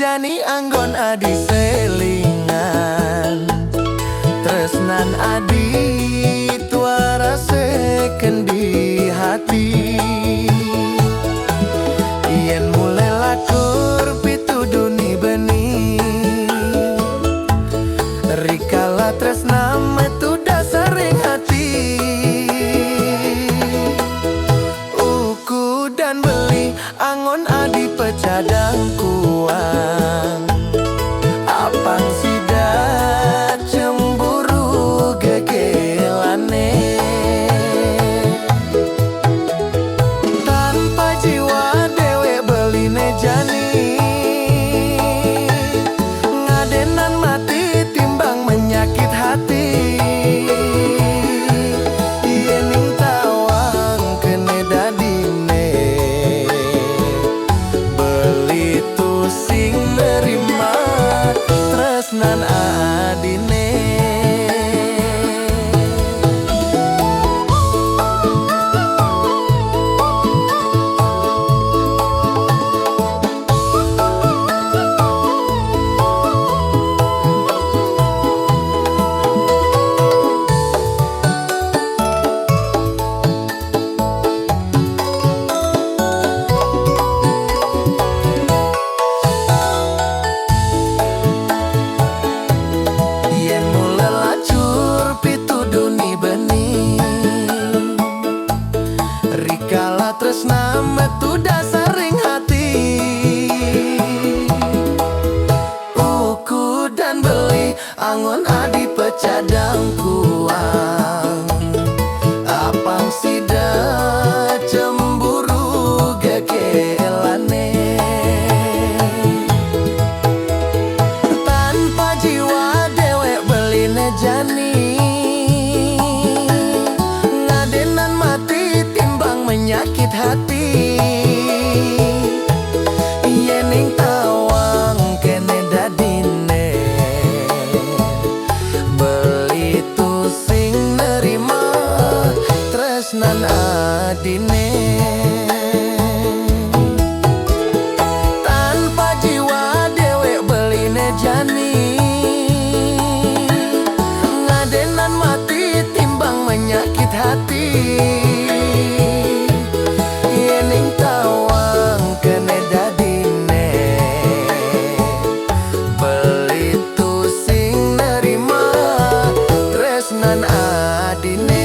jani anggon adi selingan tresnan adi tuara sekendi hati yen mulai lakur pituduni beni rikala tresna metu dasering hati uku dan beli angon adi pecadang kuang apang sida cemburu gegelane tanpa jiwa dewe beline jani ngadenan mati timbang menyakit hati yening tawang kene dadine beli tu sing nerima tresnan adine. Tresna metu dasaring hati uku dan beli angon adi pecadang kuang apang sida cemburu gegelane tanpa jiwa dewek beline jani ngadenan mati timbang menyakit hati yening tawang kene dadine beli tu sing nerima tresnan adine tanpa jiwa dewek beline jani ngadenan mati timbang menyakit hati yening tawang kene dadine beli tu sing nerima tresnan adine.